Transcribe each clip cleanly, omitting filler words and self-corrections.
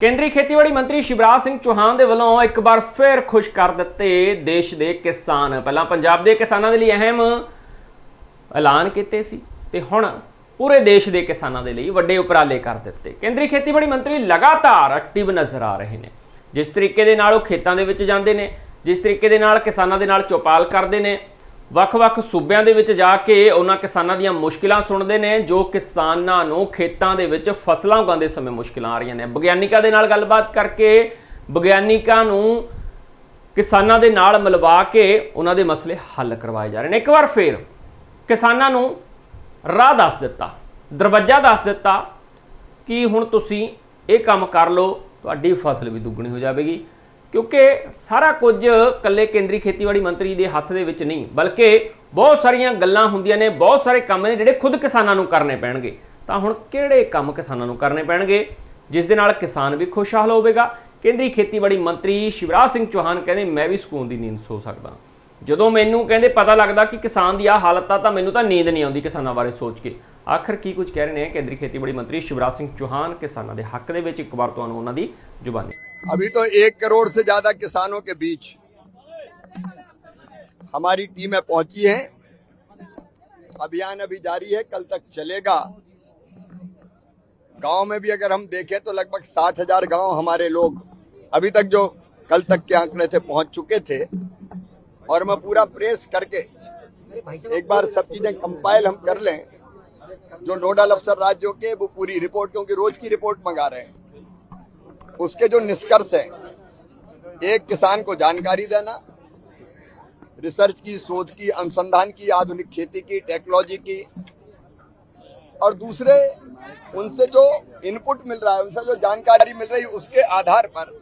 ਕੇਂਦਰੀ ਖੇਤੀਬਾੜੀ ਮੰਤਰੀ ਸ਼ਿਵਰਾਜ ਸਿੰਘ ਚੌਹਾਨ ਦੇ ਵੱਲੋਂ ਇੱਕ ਵਾਰ ਫਿਰ ਖੁਸ਼ ਕਰ ਦਿੱਤੇ ਦੇਸ਼ ਦੇ ਕਿਸਾਨ। ਪਹਿਲਾਂ ਪੰਜਾਬ ਦੇ ਕਿਸਾਨਾਂ ਦੇ ਲਈ ਅਹਿਮ ਐਲਾਨ ਕੀਤੇ ਸੀ ਤੇ ਹੁਣ ਪੂਰੇ ਦੇਸ਼ ਦੇ ਕਿਸਾਨਾਂ ਦੇ ਲਈ ਵੱਡੇ ਉਪਰਾਲੇ ਕਰ ਦਿੱਤੇ। ਕੇਂਦਰੀ ਖੇਤੀਬਾੜੀ ਮੰਤਰੀ ਲਗਾਤਾਰ ਐਕਟਿਵ ਨਜ਼ਰ ਆ ਰਹੇ ਨੇ। ਜਿਸ ਤਰੀਕੇ ਦੇ ਨਾਲ ਉਹ ਖੇਤਾਂ ਦੇ ਵਿੱਚ ਜਾਂਦੇ ਨੇ, ਜਿਸ ਤਰੀਕੇ ਦੇ ਨਾਲ ਕਿਸਾਨਾਂ ਦੇ ਨਾਲ ਚੌਪਾਲ ਕਰਦੇ ਨੇ, ਵੱਖ-ਵੱਖ ਸੂਬਿਆਂ ਦੇ ਵਿੱਚ ਜਾ ਕੇ ਉਹਨਾਂ ਕਿਸਾਨਾਂ ਦੀਆਂ ਮੁਸ਼ਕਿਲਾਂ ਸੁਣਦੇ ਨੇ ਜੋ ਕਿਸਾਨਾਂ ਨੂੰ ਖੇਤਾਂ ਦੇ ਵਿੱਚ ਫਸਲਾਂ ਉਗਾਉਂਦੇ ਸਮੇਂ ਮੁਸ਼ਕਿਲਾਂ ਆ ਰਹੀਆਂ ਨੇ। ਵਿਗਿਆਨਿਕਾਂ ਦੇ ਨਾਲ ਗੱਲਬਾਤ ਕਰਕੇ ਵਿਗਿਆਨਿਕਾਂ ਨੂੰ ਕਿਸਾਨਾਂ ਦੇ ਨਾਲ ਮਿਲਵਾ ਕੇ ਉਹਨਾਂ ਦੇ ਮਸਲੇ ਹੱਲ ਕਰਵਾਏ ਜਾ ਰਹੇ ਨੇ। ਇੱਕ ਵਾਰ ਫਿਰ ਕਿਸਾਨਾਂ ਨੂੰ ਰਾਹ ਦੱਸ ਦਿੱਤਾ, ਦਰਵਾਜ਼ਾ ਦੱਸ ਦਿੱਤਾ ਕਿ ਹੁਣ ਤੁਸੀਂ ਇਹ ਕੰਮ ਕਰ ਲਓ, ਤੁਹਾਡੀ ਫਸਲ ਵੀ ਦੁੱਗਣੀ ਹੋ ਜਾਵੇਗੀ। क्योंकि सारा कुछ कल्ले केंद्रीय खेतीबाड़ी मंत्री के हत्थ दे विच नहीं, बल्कि बहुत सारिया गल्लां हुंदियां ने, बहुत सारे काम ने जिहड़े खुद किसानां नूं करने पैणगे। तां हुण किहड़े काम किसानां नूं करने पैणगे जिस दे नाल किसान भी खुशहाल होवेगा। केंद्रीय खेतीबाड़ी मंत्री शिवराज सिंह चौहान कहंदे मैं भी सुकून दी नींद सो सकदा जदों मैनूं कहंदे पता लगदा कि किसान दी आ हालत आ, तां मैनूं तां नींद नहीं आउंदी किसानां बारे सोच के। आखिर की कुछ कह रहे हैं केंद्रीय खेतीबाड़ी मंत्री शिवराज सिंह चौहान किसानां दे हक दे विच? एक बार तुहानूं उन्हां दी जुबानी। अभी तो 1 करोड़ से ज्यादा किसानों के बीच हमारी टीमें पहुंची हैं। अभियान अभी जारी है, कल तक चलेगा। गांव में भी अगर हम देखें तो लगभग 60,000 गांव हमारे लोग अभी तक जो कल तक के आंकड़े थे पहुंच चुके थे। और मैं पूरा प्रेस करके एक बार सब चीजें कंपाइल हम कर लें, जो नोडल अफसर राज्यों के वो पूरी रिपोर्ट, क्योंकि रोज की रिपोर्ट मंगा रहे हैं, उसके जो निष्कर्ष है, एक किसान को जानकारी देना, रिसर्च की, शोध की, अनुसंधान की, आधुनिक खेती की, टेक्नोलॉजी की, और दूसरे उनसे जो इनपुट मिल रहा है, उनसे जो जानकारी मिल रही है, उसके आधार पर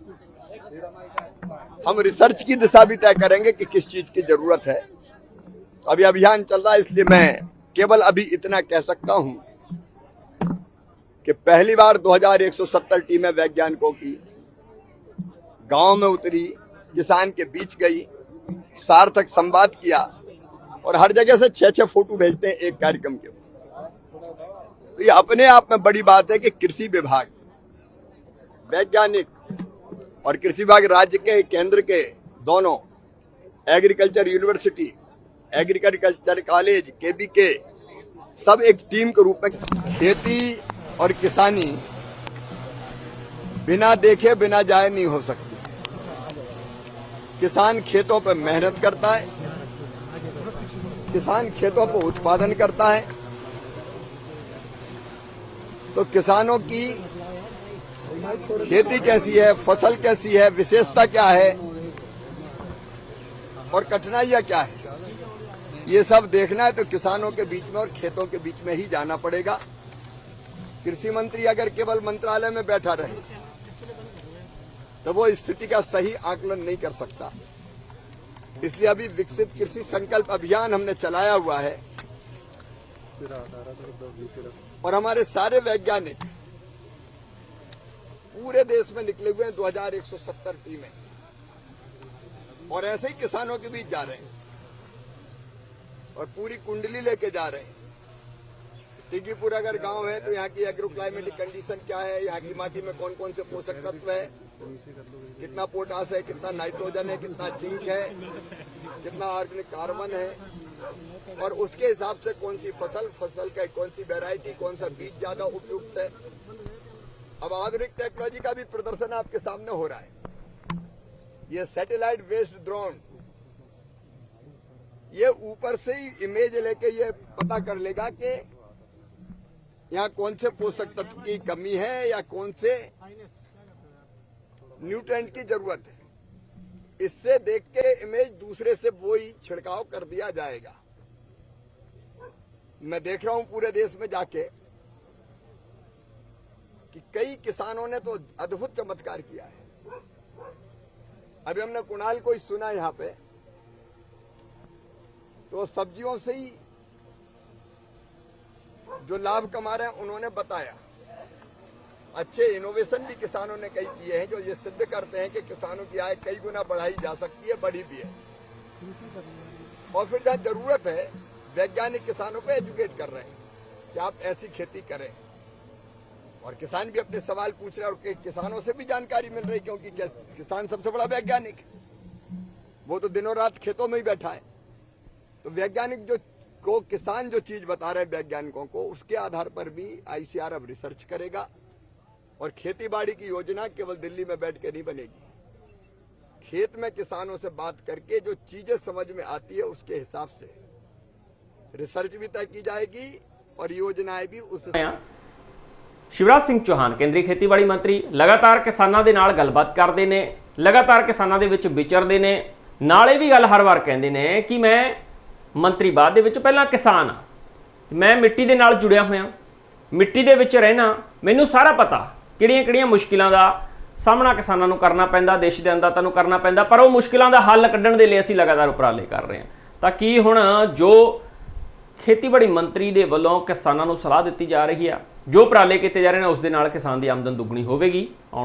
हम रिसर्च की दिशा भी तय करेंगे कि किस चीज की जरूरत है। अभी अभियान चल रहा है, इसलिए मैं केवल अभी इतना कह सकता हूं कि पहली बार 2170 टीमें वैज्ञानिकों की गांव में उतरी, किसान के बीच गई, सार्थक संवाद किया, और हर जगह से 6-6 फोटो भेजते हैं एक कार्यक्रम के। तो ये अपने आप में बड़ी बात है कि कृषि विभाग, वैज्ञानिक और कृषि विभाग राज्य के, केंद्र के दोनों, agriculture university, agriculture college, KBK, सब एक टीम के रूप में। खेती और किसानी बिना देखे बिना जाए नहीं हो सकती। किसान खेतों पर मेहनत करता है, किसान खेतों पर उत्पादन करता है, तो किसानों की खेती कैसी है, फसल कैसी है, विशेषता क्या है और कठिनाइयां क्या है, ये सब देखना है तो किसानों के बीच में और खेतों के बीच में ही जाना पड़ेगा। कृषि मंत्री अगर केवल मंत्रालय में बैठा रहे तो वो स्थिति का सही आकलन नहीं कर सकता। इसलिए अभी विकसित कृषि संकल्प अभियान हमने चलाया हुआ है, और हमारे सारे वैज्ञानिक पूरे देश में निकले हुए हैं, 2170 टीमें, और ऐसे ही किसानों के बीच जा रहे हैं और पूरी कुंडली लेके जा रहे हैं। टिकीपुर अगर गांव है तो यहाँ की एग्रो क्लाइमेटिक कंडीशन क्या है, यहाँ की माटी में कौन कौन से पोषक तत्व है, कितना पोटास है, कितना नाइट्रोजन है, कितना जिंक है, कितना ऑर्गेनिक कार्बन है, और उसके हिसाब से कौन सी फसल का कौन सी वैरायटी, कौन सा बीज ज्यादा उपयुक्त है। अब आधुनिक टेक्नोलॉजी का भी प्रदर्शन आपके सामने हो रहा है। ये सैटेलाइट बेस्ड ड्रोन, ये ऊपर से ही इमेज लेके ये पता कर लेगा कि यहाँ कौन से पोषक तत्व की कमी है या कौन से न्यूट्रेंट की जरूरत है। इससे देख के इमेज दूसरे से वो ही छिड़काव कर दिया जाएगा। मैं देख रहा हूं पूरे देश में जाके कि कई किसानों ने तो अद्भुत चमत्कार किया है। अभी हमने कुणाल को ही सुना यहाँ पे, तो सब्जियों से ही जो लाभ कमा रहे हैं उन्होंने बताया। अच्छे इनोवेशन भी किसानों ने कई किए हैं जो ये सिद्ध करते हैं कि किसानों की आय कई गुना बढ़ाई जा सकती है, बढ़ी भी है। और फिर जहाँ जरूरत है वैज्ञानिक किसानों को एजुकेट कर रहे हैं कि आप ऐसी खेती करें, और किसान भी अपने सवाल पूछ रहे हैं और किसानों से भी जानकारी मिल रही, क्योंकि किसान सबसे बड़ा वैज्ञानिक है, वो तो दिनों रात खेतों में ही बैठा है। तो वैज्ञानिक को किसान जो चीज बता रहे हैं वैज्ञानिकों को, उसके आधार पर भी आईसीआर अब रिसर्च करेगा और खेती बाड़ी की योजना केवल दिल्ली में बैठ के नहीं बनेगी। खेत में किसानों से बात करके जो चीजें समझ में आती है उसके हिसाब से रिसर्च भी तय की जाएगी और योजनाएं भी उस। शिवराज सिंह चौहान केंद्रीय खेतीबाड़ी मंत्री लगातार किसानां दे नाल गलबात करदे ने, लगातार किसानां दे विच विचरदे ने, नाले भी गल हर वार कहंदे ने कि मैं मंत्री बाद दे विच पहलां किसान हाँ, मैं मिट्टी दे नाल जुड़िया होया, मिट्टी दे विच रहना, मैनूं सारा पता किहड़ियां-किहड़ियां मुश्किलां दा सामना किसानां नूं करना पैंदा, देश दे अन्नदाता नूं करना पैंदा, पर वो मुश्किलां दा हल कड्ढण दे लई असीं लगातार उपराले कर रहे हैं। तां की हुण जो खेतीबाड़ी मंत्री दे वल्लों किसानां नूं सलाह दित्ती जा रही है, जो उपराले कीते जा रहे हैं, उस दे नाल किसान दी आमदन दुगनी होवेगी।